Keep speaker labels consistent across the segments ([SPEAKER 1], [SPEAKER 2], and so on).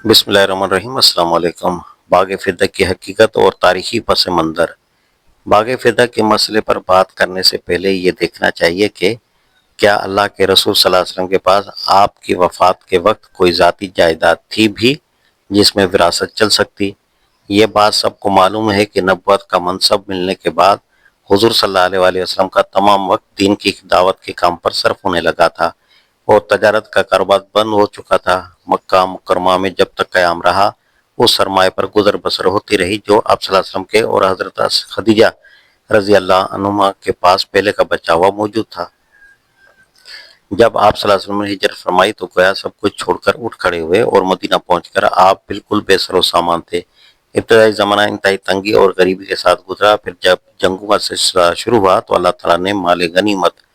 [SPEAKER 1] بسم اللہ الرحمن الرحیم۔ السلام علیکم۔ باغ فدا کی حقیقت اور تاریخی پس منظر۔ باغ فدا کے مسئلے پر بات کرنے سے پہلے یہ دیکھنا چاہیے کہ کیا اللہ کے رسول صلی اللہ علیہ وسلم کے پاس آپ کی وفات کے وقت کوئی ذاتی جائیداد تھی بھی جس میں وراثت چل سکتی؟ یہ بات سب کو معلوم ہے کہ نبوت کا منصب ملنے کے بعد حضور صلی اللہ علیہ وسلم کا تمام وقت دین کی دعوت کے کام پر صرف ہونے لگا تھا اور تجارت کا کاروبار بند ہو چکا تھا۔ مکہ مکرمہ میں جب تک قیام رہا اس سرمایہ پر گزر بسر ہوتی رہی جو آپ صلی اللہ علیہ وسلم کے اور حضرت خدیجہ رضی اللہ عنہما کے پاس پہلے کا بچا ہوا موجود تھا۔ جب آپ صلی اللہ علیہ وسلم نے ہجرت فرمائی تو گویا سب کچھ چھوڑ کر اٹھ کھڑے ہوئے اور مدینہ پہنچ کر آپ بالکل بے سر و سامان تھے۔ ابتدائی زمانہ انتہائی تنگی اور غریبی کے ساتھ گزرا، پھر جب جنگوں کا سلسلہ شروع ہوا تو اللہ تعالیٰ نے مال غنیمت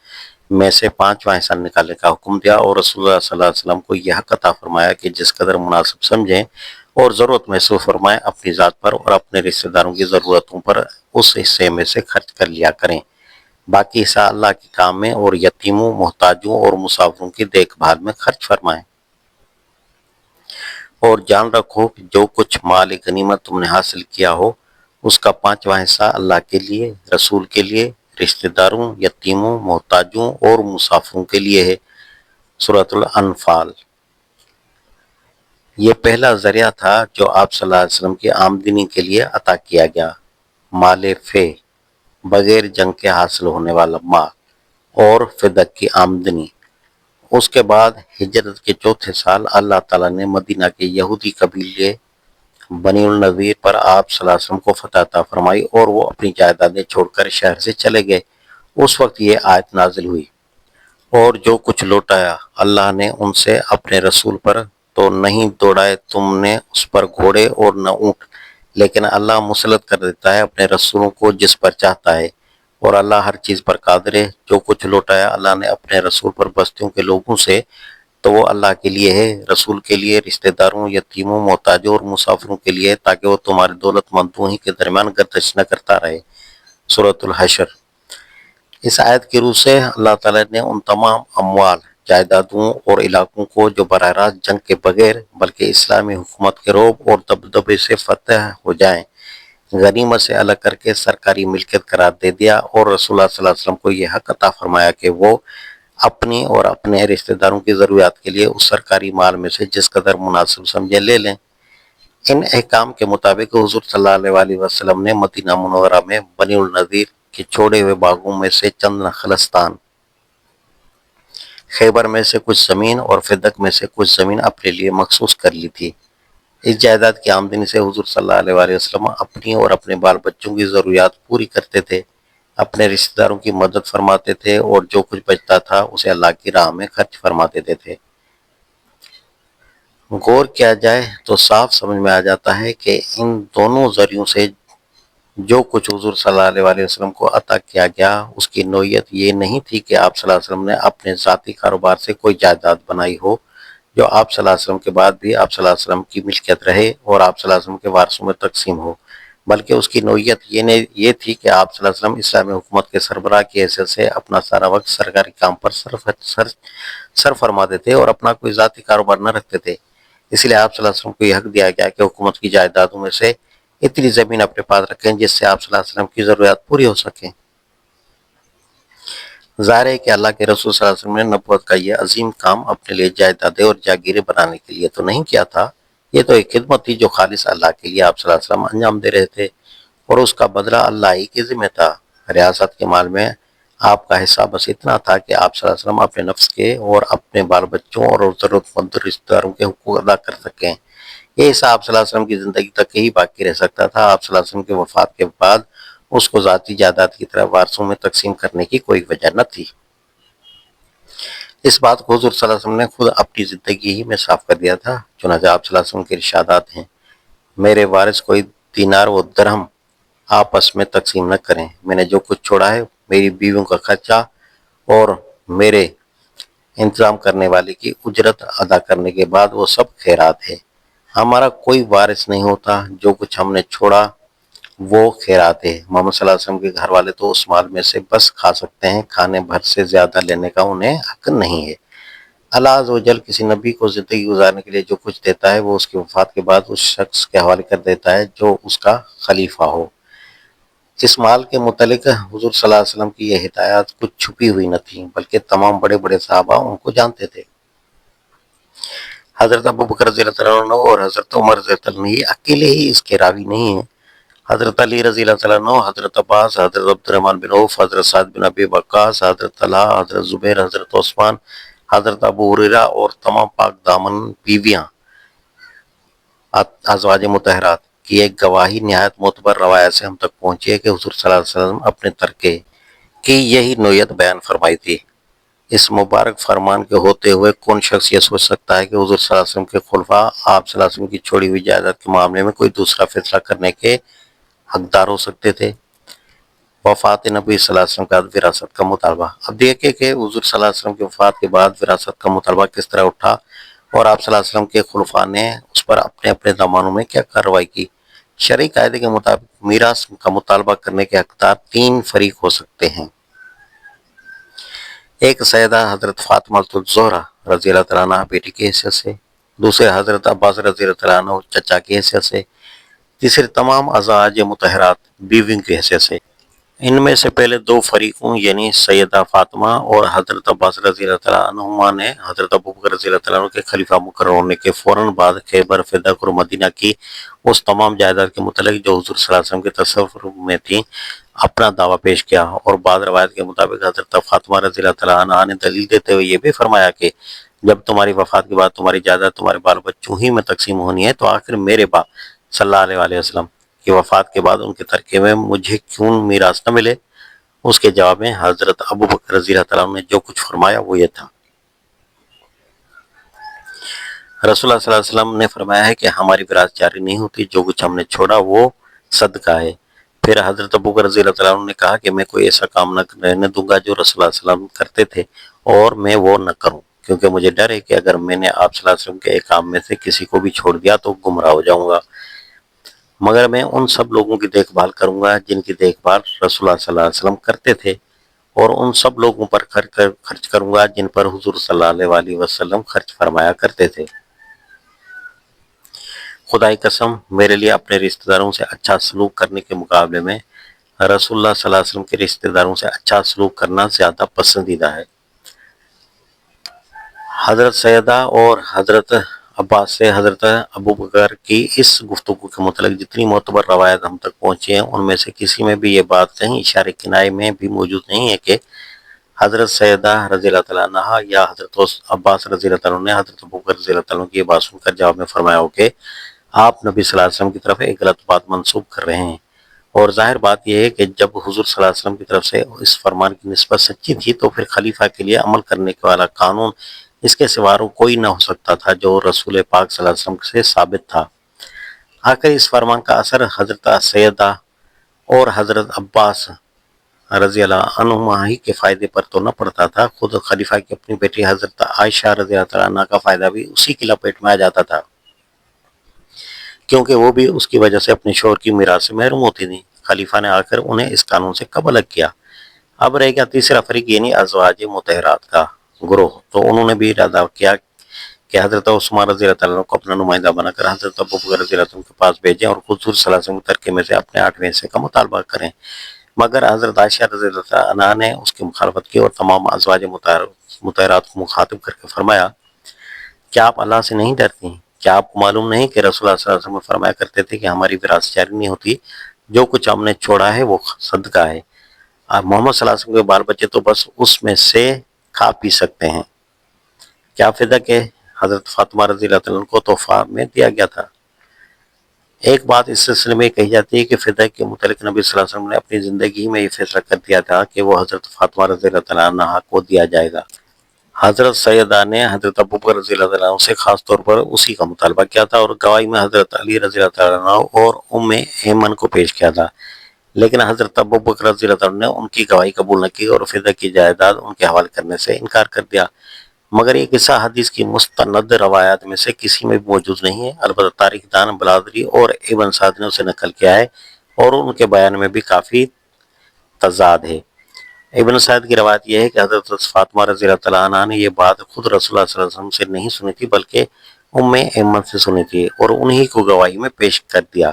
[SPEAKER 1] میں سے 5واں حصہ نکالنے کا حکم دیا اور رسول اللہ صلی اللہ علیہ وسلم کو یہ حق عطا فرمایا کہ جس قدر مناسب سمجھیں اور ضرورت محسوس فرمائیں اپنی ذات پر اور اپنے رشتہ داروں کی ضرورتوں پر اس حصے میں سے خرچ کر لیا کریں، باقی حصہ اللہ کے کام میں اور یتیموں، محتاجوں اور مسافروں کی دیکھ بھال میں خرچ فرمائیں۔ اور جان رکھو کہ جو کچھ مال غنیمت تم نے حاصل کیا ہو اس کا 5واں حصہ اللہ کے لیے، رسول کے لیے، رشتہ داروں، یتیموں، محتاجوں اور مسافروں کے لیے ہے۔ سورۃ الانفال۔ یہ پہلا ذریعہ تھا جو آپ صلی اللہ علیہ وسلم کی آمدنی کے لیے عطا کیا گیا، مال فے، بغیر جنگ کے حاصل ہونے والا مال اور فدق کی آمدنی۔ اس کے بعد ہجرت کے چوتھے سال اللہ تعالیٰ نے مدینہ کے یہودی قبیلے بنی النضیر پر آپ صلی اللہ علیہ وسلم کو فتح عطا فرمائی اور وہ اپنی جائیدادیں چھوڑ کر شہر سے چلے گئے۔ اس وقت یہ آیت نازل ہوئی، اور جو کچھ لوٹایا اللہ نے ان سے اپنے رسول پر تو نہیں دوڑائے تم نے اس پر گھوڑے اور نہ اونٹ، لیکن اللہ مسلط کر دیتا ہے اپنے رسولوں کو جس پر چاہتا ہے، اور اللہ ہر چیز پر قادر ہے۔ جو کچھ لوٹایا اللہ نے اپنے رسول پر بستیوں کے لوگوں سے تو وہ اللہ کے لیے ہے، رسول کے لیے، رشتہ داروں، یتیموں، محتاجوں اور مسافروں کے لیے، تاکہ وہ تمہارے دولت مندوں ہی کے درمیان گردش نہ کرتا رہے۔ سورۃ الحشر۔ اس آیت کی روح سے اللہ تعالیٰ نے ان تمام اموال، جائیدادوں اور علاقوں کو جو براہ راست جنگ کے بغیر بلکہ اسلامی حکومت کے رعب اور دبدبے سے فتح ہو جائیں، غنیمت سے الگ کر کے سرکاری ملکیت قرار دے دیا، اور رسول اللہ صلی اللہ علیہ وسلم کو یہ حق عطا فرمایا کہ وہ اپنی اور اپنے رشتہ داروں کی ضروریات کے لیے اس سرکاری مال میں سے جس قدر مناسب سمجھے لے لیں۔ ان احکام کے مطابق حضور صلی اللہ علیہ وسلم نے مدینہ منورہ میں بنی النضیر کے چھوڑے ہوئے باغوں میں سے چند نخلستان، خیبر میں سے کچھ زمین اور فدق میں سے کچھ زمین اپنے لیے مخصوص کر لی تھی۔ اس جائیداد کی آمدنی سے حضور صلی اللہ علیہ وسلم اپنی اور اپنے بال بچوں کی ضروریات پوری کرتے تھے، اپنے رشتہ داروں کی مدد فرماتے تھے اور جو کچھ بچتا تھا اسے اللہ کی راہ میں خرچ فرما دیتے تھے۔ غور کیا جائے تو صاف سمجھ میں آ جاتا ہے کہ ان دونوں ذریعوں سے جو کچھ حضور صلی اللہ علیہ وسلم کو عطا کیا گیا اس کی نوعیت یہ نہیں تھی کہ آپ صلی اللہ علیہ وسلم نے اپنے ذاتی کاروبار سے کوئی جائیداد بنائی ہو جو آپ صلی اللہ علیہ وسلم کے بعد بھی آپ صلی اللہ علیہ وسلم کی ملکیت رہے اور آپ صلی اللہ علیہ وسلم کے وارثوں میں تقسیم ہو، بلکہ اس کی نوعیت یہ تھی کہ آپ صلی اللہ علیہ وسلم اسلامی حکومت کے سربراہ کی حیثیت سے اپنا سارا وقت سرکاری کام پر صرف فرماتے تھے اور اپنا کوئی ذاتی کاروبار نہ رکھتے تھے۔ اس لیے آپ صلی اللہ علیہ وسلم کو یہ حق دیا گیا کہ حکومت کی جائیدادوں میں سے اتنی زمین اپنے پاس رکھیں جس سے آپ صلی اللہ علیہ وسلم کی ضروریات پوری ہو سکیں۔ ظاہر ہے کہ اللہ کے رسول صلی اللہ علیہ وسلم نے نبوت کا یہ عظیم کام اپنے لیے جائیدادیں اور جاگیریں بنانے کے لیے تو نہیں کیا تھا، یہ تو ایک خدمت تھی جو خالص اللہ کے لیے آپ صلی اللہ علیہ وسلم انجام دے رہے تھے، اور اس کا بدلہ اللہ ہی کے ذمہ تھا۔ ریاست کے مال میں آپ کا حصہ بس اتنا تھا کہ آپ صلی اللہ علیہ وسلم اپنے نفس کے اور اپنے بال بچوں اور ضرورت مند رشتہ داروں کے حقوق ادا کر سکیں۔ یہ حصہ آپ صلی اللہ علیہ وسلم کی زندگی تک ہی باقی رہ سکتا تھا۔ آپ صلی اللہ علیہ وسلم کے وفات کے بعد اس کو ذاتی جائیداد کی طرح وارثوں میں تقسیم کرنے کی کوئی وجہ نہ تھی۔ اس بات کو حضور صلی اللہ علیہ وسلم نے خود اپنی زندگی ہی میں صاف کر دیا تھا، چنانچہ آپ صلی اللہ علیہ وسلم کے ارشادات ہیں، میرے وارث کوئی دینار و درہم آپس میں تقسیم نہ کریں، میں نے جو کچھ چھوڑا ہے میری بیویوں کا خرچہ اور میرے انتظام کرنے والے کی اجرت ادا کرنے کے بعد وہ سب خیرات ہے۔ ہمارا کوئی وارث نہیں ہوتا، جو کچھ ہم نے چھوڑا وہ خیرات ہے۔ محمد صلی اللہ علیہ وسلم کے گھر والے تو اس مال میں سے بس کھا سکتے ہیں، کھانے بھر سے زیادہ لینے کا انہیں حق نہیں ہے۔ اللہ عز و جل کسی نبی کو زندگی گزارنے کے لیے جو کچھ دیتا ہے وہ اس کی وفات کے بعد اس شخص کے حوالے کر دیتا ہے جو اس کا خلیفہ ہو۔ اس مال کے متعلق حضور صلی اللہ علیہ وسلم کی یہ ہدایات کچھ چھپی ہوئی نہ تھیں، بلکہ تمام بڑے بڑے صحابہ ان کو جانتے تھے۔ حضرت ابوبکر رضی اللہ عنہ اور حضرت عمر رضی اللہ عنہ یہ اکیلے ہی اس کے راوی نہیں ہیں۔ حضرت علی رضی اللہ عنہ، حضرت عباس، حضرت عبد الرحمن بن عوف، حضرت سعد بن ابی وقاص، حضرت طلحہ، حضرت زبیر، حضرت عثمان، حضرت ابو ہریرہ اور تمام پاک دامن بیویاں ازواج مطہرات کی ایک گواہی نہایت معتبر روایت سے ہم تک پہنچی ہے کہ حضور صلی اللہ علیہ وسلم اپنے ترکے کی یہی نوعیت بیان فرمائی تھی۔ اس مبارک فرمان کے ہوتے ہوئے کون شخص یہ سوچ سکتا ہے کہ حضور صلی اللہ علیہ وسلم کے خلفاء آپ صلی اللہ علیہ وسلم کی چھوڑی ہوئی جائیداد کے معاملے میں کوئی دوسرا فیصلہ کرنے کے حقدار ہو سکتے تھے؟ وفات نبی صلی اللہ علیہ وسلم کے بعد وراثت کا مطالبہ۔ اب دیکھیں کہ حضور صلی اللہ علیہ وسلم کی وفات کے بعد وراثت کا مطالبہ کس طرح اٹھا اور آپ صلی اللہ علیہ وسلم کے خلفاء نے اس پر اپنے اپنے زمانوں میں کیا کارروائی کی۔ شرعی قاعدے کے مطابق میراث کا مطالبہ کرنے کے حقدار تین فریق ہو سکتے ہیں۔ ایک سیدہ حضرت فاطمہ الزہرا رضی اللہ تعالیٰ عنہ بیٹی کی حیثیت سے، دوسرے حضرت عباس رضی اللہ تعالیٰ عنہ چچا کی حیثیت سے، تیسرے تمام ازواج مطہرات بیویوں کی حیثیت سے۔ ان میں سے پہلے دو فریقوں یعنی سیدہ فاطمہ اور حضرت عباس رضی اللہ تعالیٰ عنہما نے حضرت ابوبکر رضی اللہ تعالیٰ عنہ کے خلیفہ مقرر ہونے کے فوراً بعد خیبر، فدق اور مدینہ کی اس تمام جائیداد کے متعلق جو حضور صلی اللہ علیہ وسلم کے تصور میں تھیں اپنا دعویٰ پیش کیا، اور بعض روایت کے مطابق حضرت فاطمہ رضی اللہ تعالیٰ عنہ نے دلیل دیتے ہوئے یہ بھی فرمایا کہ جب تمہاری وفات کے بعد تمہاری جائیداد تمہارے بال بچوں ہی میں تقسیم ہونی ہے تو آخر میرے باپ صلی اللہ علیہ وسلم کی وفات کے بعد ان کے ترکے میں مجھے کیوں میراث نہ ملے؟ اس کے جواب میں حضرت ابوبکر رضی اللہ تعالیٰ عنہ نے جو کچھ فرمایا وہ یہ تھا۔ رسول اللہ صلی اللہ علیہ وسلم نے فرمایا ہے کہ ہماری وراثت جاری نہیں ہوتی، جو کچھ ہم نے چھوڑا وہ صدقہ ہے۔ پھر حضرت ابوبکر رضی اللہ تعالیٰ عنہ نے کہا کہ میں کوئی ایسا کام نہ رہنے دوں گا جو رسول اللہ صلی اللہ علیہ وسلم کرتے تھے اور میں وہ نہ کروں، کیونکہ مجھے ڈر ہے کہ اگر میں نے آپ صلی اللہ علیہ وسلم کے ایک کام میں سے کسی کو بھی چھوڑ دیا تو گمراہ ہو جاؤں گا، مگر میں ان سب لوگوں کی دیکھ بھال کروں گا جن کی دیکھ بھال رسول اللہ صلی اللہ علیہ وسلم کرتے تھے، اور ان سب لوگوں پر خرچ کروں گا جن پر حضور صلی اللہ علیہ وسلم خرچ فرمایا کرتے تھے۔ خدا کی قسم میرے لیے اپنے رشتہ داروں سے اچھا سلوک کرنے کے مقابلے میں رسول اللہ صلی اللہ علیہ وسلم کے رشتہ داروں سے اچھا سلوک کرنا زیادہ پسندیدہ ہے۔ حضرت سیدہ اور حضرت عباس سے حضرت ابوبکر کی اس گفتگو کے متعلق جتنی معتبر روایت ہم تک پہنچی ہیں ان میں سے کسی میں بھی یہ بات کہیں اشارے کنائے میں بھی موجود نہیں ہے کہ حضرت سیدہ رضی اللہ تعالیٰ عنہ یا حضرت عباس رضی اللہ تعالیٰ عنہ نے حضرت ابوبکر رضی اللہ تعالیٰ عنہ کی یہ بات سن کر جواب میں فرمایا ہو کہ آپ نبی صلی اللہ علیہ وسلم کی طرف ایک غلط بات منسوب کر رہے ہیں، اور ظاہر بات یہ ہے کہ جب حضور صلی اللہ علیہ وسلم کی طرف سے اس فرمان کی نسبت سچی تھی تو پھر خلیفہ کے لیے عمل کرنے والا قانون اس کے سوا کوئی نہ ہو سکتا تھا جو رسول پاک صلی اللہ علیہ وسلم سے ثابت تھا۔ آخر اس فرمان کا اثر حضرت سیدہ اور حضرت عباس رضی اللہ عنہما ہی کے فائدے پر تو نہ پڑتا تھا، خود خلیفہ کی اپنی بیٹی حضرت عائشہ رضی اللہ عنہا کا فائدہ بھی اسی کی لپیٹ میں آ جاتا تھا، کیونکہ وہ بھی اس کی وجہ سے اپنے شوہر کی میراث سے محروم ہوتی تھیں۔ خلیفہ نے آ کر انہیں اس قانون سے کب الگ کیا؟ اب رہ گیا تیسرا فریق یعنی ازواج مطہرات کا گروہ، تو انہوں نے بھی ارادہ کیا کہ حضرت عثمان رضی اللہ عنہ کو اپنا نمائندہ بنا کر حضرت ابوبکر رضی اللہ عنہ کے پاس بھیجیں اور حضور صلی اللہ علیہ وسلم کے ترکے میں سے اپنے 8ویں حصے کا مطالبہ کریں، مگر حضرت عائشہ رضی اللہ عنہ نے اس کی مخالفت کی اور تمام ازواج مطہرات کو مخاطب کر کے فرمایا، کیا آپ اللہ سے نہیں ڈرتی؟ کیا آپ کو معلوم نہیں کہ رسول اللہ صلی اللہ علیہ وسلم فرمایا کرتے تھے کہ ہماری وراثت جاری نہیں ہوتی، جو کچھ ہم نے چھوڑا ہے وہ صدقہ ہے، محمد صلی اللہ علیہ وسلم کے بال بچے تو بس اس میں سے کھا پی سکتے ہیں۔ کیا فائدہ کہ حضرت فاطمہ رضی اللہ عنہ کو تحفہ میں دیا گیا تھا۔ ایک بات اس سلسلے میں کہی جاتی ہے کہ فدق کے متعلق نبی صلی اللہ علیہ وسلم نے اپنی زندگی میں یہ فیصلہ کر دیا تھا کہ وہ حضرت فاطمہ رضی اللہ عنہ کو دیا جائے گا۔ حضرت سیدہ نے حضرت ابوبکر رضی اللہ عنہ سے خاص طور پر اسی کا مطالبہ کیا تھا اور گواہی میں حضرت علی رضی اللہ عنہ اور ام ایمن کو پیش کیا تھا، لیکن حضرت ابوبکر رضی اللہ عنہ نے ان کی گواہی قبول نہ کی اور فدق کی جائیداد ان کے حوالے کرنے سے انکار کر دیا، مگر یہ قصہ حدیث کی مستند روایات میں سے کسی میں بھی موجود نہیں ہے، البتہ تاریخ دان بلادری اور ابن سعد نے اسے نقل کیا ہے اور ان کے بیان میں بھی کافی تضاد ہے۔ ابن سعد کی روایت یہ ہے کہ حضرت فاطمہ رضی اللہ تعالیٰ عنہ نے یہ بات خود رسول اللہ صلی اللہ علیہ وسلم سے نہیں سنی تھی بلکہ ام ایمن سے سنی تھی اور انہی کو گواہی میں پیش کر دیا۔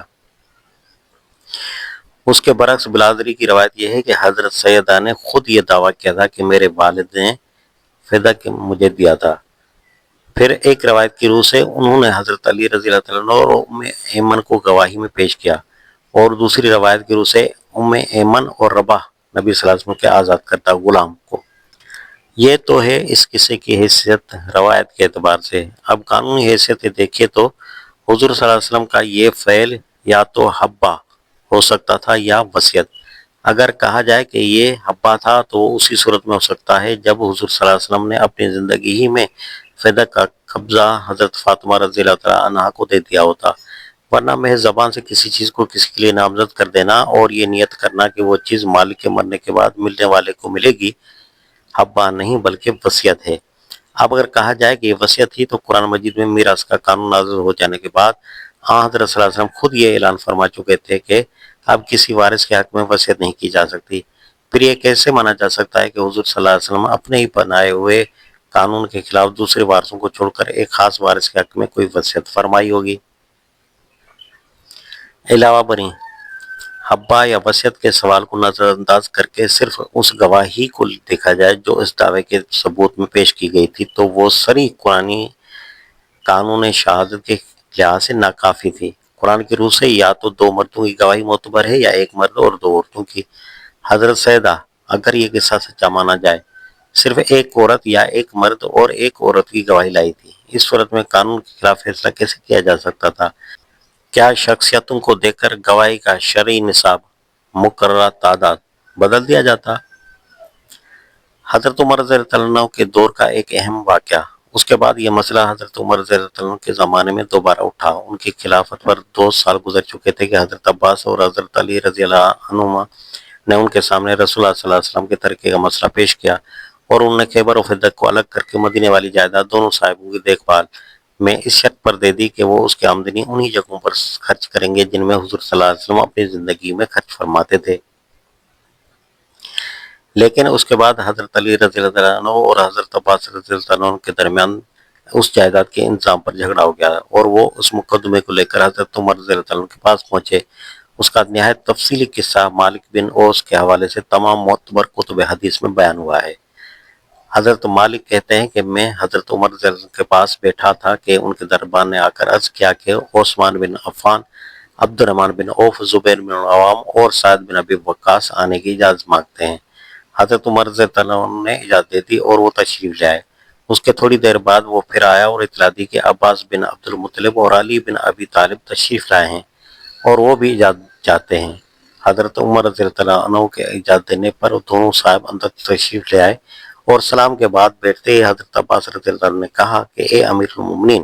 [SPEAKER 1] اس کے برعکس بلادری کی روایت یہ ہے کہ حضرت سیدہ نے خود یہ دعویٰ کیا تھا کہ میرے والد نے فدا مجھے دیا تھا۔ پھر ایک روایت کی روح سے انہوں نے حضرت علی رضی اللہ تعالیٰ عنہ اور ام ایمن کو گواہی میں پیش کیا، اور دوسری روایت کی روح سے ام ایمن اور رباح نبی صلی اللہ علیہ وسلم کے آزاد کردہ غلام کو۔ یہ تو ہے اس قصے کی حیثیت روایت کے اعتبار سے۔ اب قانونی حیثیت دیکھیے تو حضور صلی اللہ علیہ وسلم کا یہ فعل یا تو حبہ ہو سکتا تھا یا وصیت۔ اگر کہا جائے کہ یہ حبہ تھا تو وہ اسی صورت میں ہو سکتا ہے جب حضور صلی اللہ علیہ وسلم نے اپنی زندگی ہی میں فدا کا قبضہ حضرت فاطمہ رضی اللہ تعالیٰ عنہا کو دے دیا ہوتا، ورنہ محض زبان سے کسی چیز کو کسی کے لیے نامزد کر دینا اور یہ نیت کرنا کہ وہ چیز مالک کے مرنے کے بعد ملنے والے کو ملے گی، حبہ نہیں بلکہ وصیت ہے۔ اب اگر کہا جائے کہ یہ وصیت تھی تو قرآن مجید میں میراث کا قانون نازل ہو جانے کے بعد حضرت صلی اللہ علیہ وسلم خود یہ اعلان فرما چکے تھے کہ اب کسی وارث کے حق میں وصیت نہیں کی جا سکتی۔ پھر یہ کیسے مانا جا سکتا ہے کہ حضور صلی اللہ علیہ وسلم اپنے ہی بنائے ہوئے قانون کے خلاف دوسرے وارثوں کو چھوڑ کر ایک خاص وارث کے حق میں کوئی وصیت فرمائی ہوگی؟ علاوہ بری حبہ یا وصیت کے سوال کو نظر انداز کر کے صرف اس گواہی کو دیکھا جائے جو اس دعوے کے ثبوت میں پیش کی گئی تھی تو وہ صریح قرآنی قانون شہادت کے لحاظ سے ناکافی تھی۔ قرآن کی روح سے یا تو دو مردوں کی گواہی معتبر ہے یا ایک مرد اور دو عورتوں کی۔ حضرت سیدہ اگر یہ قصہ سچا مانا جائے صرف ایک عورت یا ایک مرد اور ایک عورت کی گواہی لائی تھی، اس صورت میں قانون کے خلاف فیصلہ کیسے کیا جا سکتا تھا؟ کیا شخصیتوں کو دیکھ کر گواہی کا شرعی نصاب مقررہ تعداد بدل دیا جاتا؟ حضرت عمر رضی اللہ عنہ کے دور کا ایک اہم واقعہ۔ اس کے بعد یہ مسئلہ حضرت عمر رضی اللہ عنہ کے زمانے میں دوبارہ اٹھا۔ ان کی خلافت پر 2 سال گزر چکے تھے کہ حضرت عباس اور حضرت علی رضی اللہ عنہما نے ان کے سامنے رسول اللہ صلی اللہ علیہ وسلم کے ترکے کا مسئلہ پیش کیا، اور انہوں نے خیبر و فدق کو الگ کر کے مدینے والی جائیداد دونوں صاحبوں کی دیکھ بھال میں اس شرط پر دے دی کہ وہ اس کی آمدنی انہی جگہوں پر خرچ کریں گے جن میں حضور صلی اللہ علیہ وسلم اپنی زندگی میں خرچ فرماتے تھے۔ لیکن اس کے بعد حضرت علی رضی اللہ عنہ اور حضرت عباس رضی اللہ عنہ کے درمیان اس جائیداد کے انتظام پر جھگڑا ہو گیا، اور وہ اس مقدمے کو لے کر حضرت عمر رضی اللہ عنہ کے پاس پہنچے۔ اس کا نہایت تفصیلی قصہ مالک بن اوس کے حوالے سے تمام معتبر کتب حدیث میں بیان ہوا ہے۔ حضرت مالک کہتے ہیں کہ میں حضرت عمر رضی اللہ عنہ کے پاس بیٹھا تھا کہ ان کے دربار نے آ کر عرض کیا کہ عثمان بن عفان، عبد الرحمن بن عوف، زبیر بن عوام اور سعد بن ابی وقاص آنے کی اجازت مانگتے ہیں۔ حضرت عمر رضی اللہ عنہ نے اجازت دے دی اور وہ تشریف لے آئے۔ اس کے تھوڑی دیر بعد وہ پھر آیا اور اطلاع دی کہ عباس بن عبد المطلب اور علی بن ابی طالب تشریف لائے ہیں اور وہ بھی اجازت چاہتے ہیں۔ حضرت عمر رضی اللہ عنہ کے اجازت دینے پر دونوں صاحب اندر تشریف لے آئے، اور سلام کے بعد بیٹھتے ہی حضرت عباس رضی اللہ عنہ نے کہا کہ اے امیر المومنین،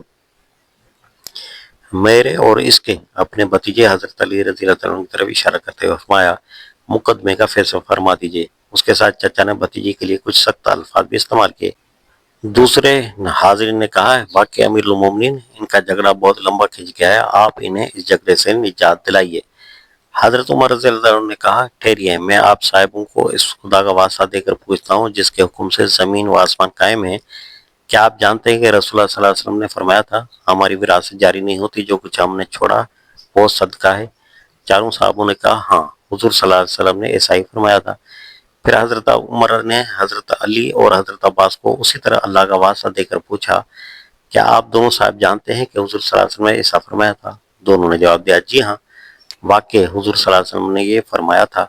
[SPEAKER 1] میرے اور اس کے اپنے بھتیجے حضرت علی رضی اللہ عنہ کی طرف اشارہ کرتے ہوئے فرمایا، مقدمے کا فیصلہ فرما دیجیے۔ اس کے ساتھ چچا نے بھتیجے کے لیے کچھ سخت الفاظ بھی استعمال کیے۔ دوسرے حاضرین نے کہا، واقعی امیر المومنین، ان کا جھگڑا بہت لمبا کھنچ گیا ہے، آپ انہیں اس جھگڑے سے نجات دلائیے۔ حضرت عمر رضی اللہ عنہ نے کہا، ٹھہریے، میں آپ صاحبوں کو اس خدا کا واسطہ دے کر پوچھتا ہوں جس کے حکم سے زمین و آسمان قائم ہیں، کیا آپ جانتے ہیں کہ رسول اللہ صلی اللہ علیہ وسلم نے فرمایا تھا، ہماری وراثت جاری نہیں ہوتی، جو کچھ ہم نے چھوڑا وہ صدقہ ہے؟ چاروں صحابوں نے کہا، ہاں، حضور صلی اللہ علیہ وسلم نے ایسا ہی فرمایا تھا۔ پھر حضرت عمر نے حضرت علی اور حضرت عباس کو اسی طرح اللہ کا واسطہ دے کر پوچھا، کیا آپ دونوں صاحب جانتے ہیں کہ حضور صلی اللہ علیہ وسلم نے ایسا فرمایا تھا؟ دونوں نے جواب دیا، جی ہاں، واقع حضور صلی اللہ علیہ وسلم نے یہ فرمایا تھا۔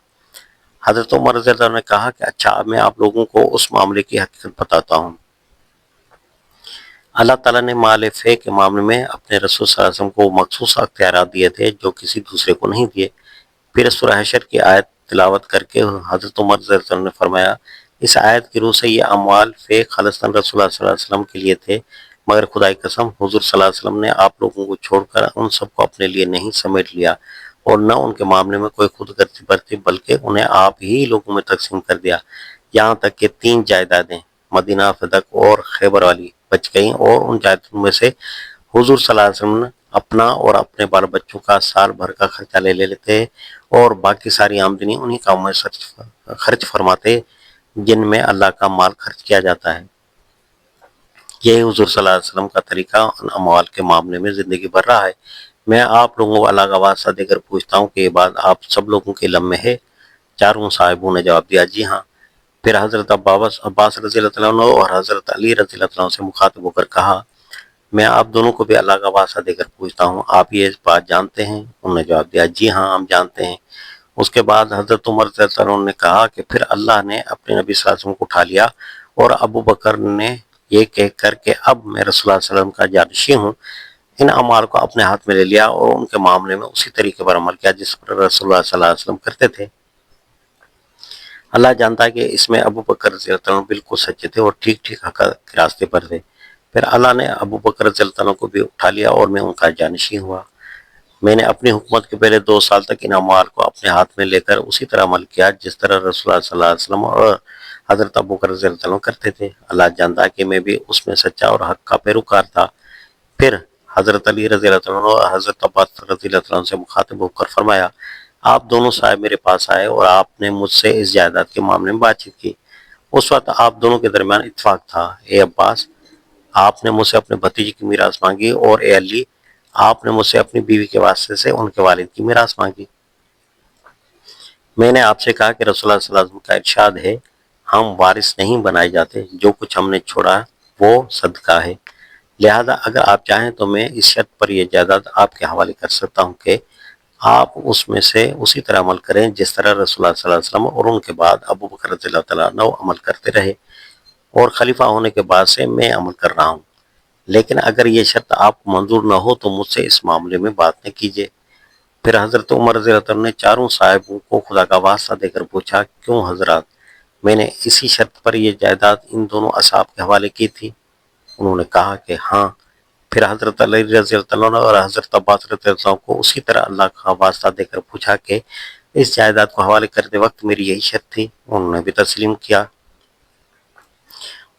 [SPEAKER 1] حضرت عمر رضی اللہ عنہ نے کہا کہ اچھا، اب میں آپ لوگوں کو اس معاملے کی حقیقت بتاتا ہوں۔ اللہ تعالیٰ نے مال فے کے معاملے میں اپنے رسول صلی اللہ علیہ وسلم کو مخصوص اختیارات دیے تھے جو کسی دوسرے کو نہیں دیے۔ پھر سورہ حشر کی آیت تلاوت کر کے حضرت عمر رضی اللہ عنہ نے فرمایا، اس آیت کی روح سے یہ اموال فے خالصتاً رسول اللہ صلی اللہ علیہ وسلم کے لیے تھے، مگر خدا کی قسم حضور صلی اللہ علیہ وسلم نے آپ لوگوں کو چھوڑ کر ان سب کو اپنے لیے نہیں سمیٹ لیا، اور نہ ان کے معاملے میں کوئی خود غرضی برتی، بلکہ انہیں آپ ہی لوگوں میں تقسیم کر دیا، یہاں تک کہ 3 جائیدادیں مدینہ، فدق اور خیبر والی بچ گئیں، اور ان جائیدادوں میں سے حضور صلی اللہ علیہ وسلم اپنا اور اپنے بال بچوں کا سال بھر کا خرچہ لے لیتے اور باقی ساری آمدنی انہی کاموں میں خرچ فرماتے۔ جن میں اللہ کا مال خرچ کیا جاتا ہے۔ یہی حضور صلی اللہ علیہ وسلم کا طریقہ ان اموال کے معاملے میں زندگی بھر رہا ہے۔ میں آپ لوگوں کو اللہ کا واسطہ دے کر پوچھتا ہوں کہ یہ بات آپ سب لوگوں کے علم میں ہے؟ چاروں صاحبوں نے جواب دیا، جی ہاں۔ پھر حضرت عباس رضی اللہ عنہ اور حضرت علی رضی اللہ عنہ سے مخاطب ہو کر کہا، میں آپ دونوں کو بھی اللہ کا واسطہ دے کر پوچھتا ہوں، آپ یہ بات جانتے ہیں؟ انہوں نے جواب دیا، جی ہاں ہم جانتے ہیں۔ اس کے بعد حضرت عمر رضی اللہ عنہ نے کہا کہ پھر اللہ نے اپنے نبی صلی اللہ علیہ وسلم کو اٹھا لیا اور ابو بکر نے یہ کہہ کر کہ اب میں رسول اللہ صلی اللہ علیہ وسلم کا جانشین ہوں، ان اموال کو اپنے ہاتھ میں لے لیا اور ان کے معاملے میں اسی طریقے پر عمل کیا جس پر رسول اللہ صلی اللہ علیہ وسلم کرتے تھے۔ اللہ جانتا ہے کہ اس میں ابو بکر رضی اللہ عنہ بالکل سچے تھے اور ٹھیک ٹھیک حق کے راستے پر تھے۔ پھر اللہ نے ابو بکر رضی اللہ عنہ کو بھی اٹھا لیا اور میں ان کا جانشین ہوا۔ میں نے اپنی حکومت کے پہلے 2 سال تک ان اموال کو اپنے ہاتھ میں لے کر اسی طرح عمل کیا جس طرح رسول اللہ صلی اللہ علیہ وسلم اور حضرت ابو بکر رضی اللہ عنہ کرتے تھے۔ اللہ جانتا ہے کہ میں بھی اس میں سچا اور حق کا پیروکار تھا۔ پھر حضرت علی رضی اللہ عنہ اور حضرت عباس رضی اللہ عنہ سے مخاطب ہو کر فرمایا، آپ دونوں صاحب میرے پاس آئے اور آپ نے مجھ سے اس جائیداد کے معاملے میں بات چیت کی۔ اس وقت آپ دونوں کے درمیان اتفاق تھا۔ اے عباس، آپ نے مجھ سے اپنے بھتیجے کی میراث مانگی، اور اے علی، آپ نے مجھ سے اپنی بیوی کے واسطے سے ان کے والد کی میراث مانگی۔ میں نے آپ سے کہا کہ رسول اللہ صلی اللہ علیہ وسلم کا ارشاد ہے، ہم وارث نہیں بنائے جاتے، جو کچھ ہم نے چھوڑا وہ صدقہ ہے۔ لہذا اگر آپ چاہیں تو میں اس شرط پر یہ جائیداد آپ کے حوالے کر سکتا ہوں کہ آپ اس میں سے اسی طرح عمل کریں جس طرح رسول اللہ صلی اللہ علیہ وسلم اور ان کے بعد ابو بکر رضی اللہ تعالیٰ عنہ عمل کرتے رہے، اور خلیفہ ہونے کے بعد سے میں عمل کر رہا ہوں۔ لیکن اگر یہ شرط آپ کو منظور نہ ہو تو مجھ سے اس معاملے میں بات نہ کیجیے۔ پھر حضرت عمر رضی اللہ عنہ نے چاروں صاحبوں کو خدا کا واسطہ دے کر پوچھا، کیوں حضرات، میں نے اسی شرط پر یہ جائیداد ان دونوں اصحاب کے حوالے کی تھی؟ انہوں نے کہا کہ ہاں۔ پھر حضرت علی رضی اللہ عنہ اور حضرت عباس رضی اللہ عنہ کو اسی طرح اللہ کا واسطہ دے کر پوچھا کہ اس جائیداد کو حوالے کرتے وقت میری یہی شرط تھی؟ انہوں نے بھی تسلیم کیا۔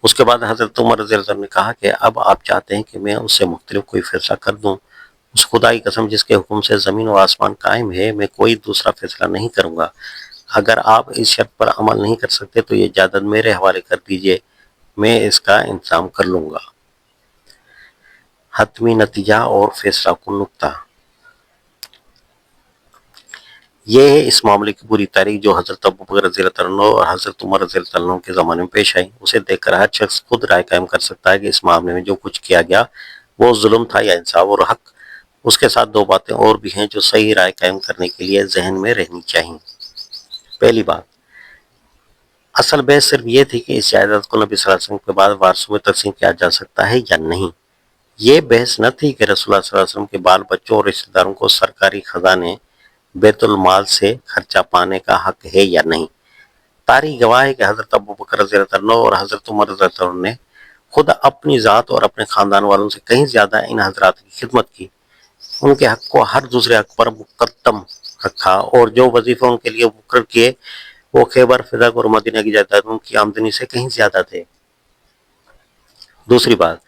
[SPEAKER 1] اس کے بعد حضرت عمر رضی اللہ عنہ نے کہا کہ اب آپ چاہتے ہیں کہ میں اس سے مختلف کوئی فیصلہ کر دوں؟ اس خدا کی قسم جس کے حکم سے زمین و آسمان قائم ہے، میں کوئی دوسرا فیصلہ نہیں کروں گا۔ اگر آپ اس شرط پر عمل نہیں کر سکتے تو یہ جائیداد میرے حوالے کر دیجیے، میں اس کا انتظام کر لوں گا۔ حتمی نتیجہ اور فیصلہ کن نکتہ، یہ ہے اس معاملے کی پوری تاریخ جو حضرت ابو بکر رضی اللہ عنہ اور حضرت عمر رضی اللہ عنہ کے زمانے میں پیش آئی۔ اسے دیکھ کر ہر شخص خود رائے قائم کر سکتا ہے کہ اس معاملے میں جو کچھ کیا گیا وہ ظلم تھا یا انصاف اور حق۔ اس کے ساتھ 2 باتیں اور بھی ہیں جو صحیح رائے قائم کرنے کے لیے ذہن میں رہنی چاہیے۔ پہلی بات، اصل بحث صرف یہ تھی کہ اس جائیداد کو نبی صلی اللہ علیہ وسلم کے بعد وارثوں میں تقسیم کیا جا سکتا ہے یا نہیں۔ یہ بحث نہ تھی کہ رسول اللہ صلی اللہ علیہ وسلم کے بال بچوں اور رشتہ داروں کو سرکاری خزانے بیت المال سے خرچہ پانے کا حق ہے یا نہیں۔ تاریخ گواہ ہے کہ حضرت ابو بکر رضی اللہ عنہ اور حضرت عمر رضی اللہ عنہ نے خود اپنی ذات اور اپنے خاندان والوں سے کہیں زیادہ ان حضرات کی خدمت کی، ان کے حق کو ہر دوسرے حق پر مقدم رکھا، اور جو وظیفے ان کے لیے مقرر کیے وہ خیبر، فدق اور مدینہ کی جائیدادوں کی آمدنی سے کہیں زیادہ تھے۔ دوسری بات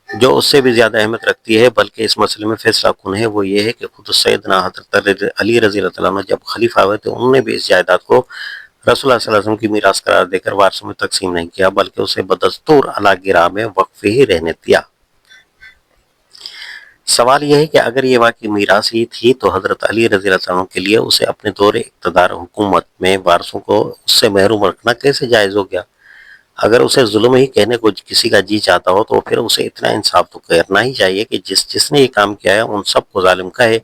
[SPEAKER 1] جو اس سے بھی زیادہ اہمیت رکھتی ہے بلکہ اس مسئلے میں فیصلہ کن ہے، وہ یہ ہے کہ خود سیدنا حضرت علی رضی اللہ عنہ جب خلیفہ ہوئے تو انہوں نے بھی اس جائیداد کو رسول اللہ صلی اللہ علیہ وسلم کی میراث قرار دے کر وارثوں میں تقسیم نہیں کیا، بلکہ اسے بدستور اللہ کی راہ میں وقف ہی رہنے دیا۔ سوال یہ ہے کہ اگر یہ واقعی میراث ہی تھی تو حضرت علی رضی اللہ عنہ کے لیے اسے اپنے دور اقتدار حکومت میں وارثوں کو اس سے محروم رکھنا کیسے جائز ہو گیا؟ اگر اسے ظلم ہی کہنے کو کسی کا جی چاہتا ہو تو پھر اسے اتنا انصاف تو کرنا ہی چاہیے کہ جس نے یہ کام کیا ہے ان سب کو ظالم کہے۔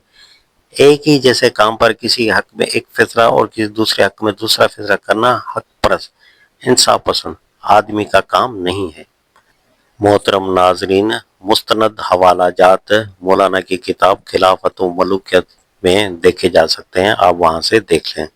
[SPEAKER 1] ایک ہی جیسے کام پر کسی حق میں ایک فیصلہ اور کسی دوسرے حق میں دوسرا فیصلہ کرنا حق پرست، انصاف پسند آدمی کا کام نہیں ہے۔ محترم ناظرین، مستند حوالہ جات مولانا کی کتاب خلافت و ملوکیت میں دیکھے جا سکتے ہیں، آپ وہاں سے دیکھ لیں۔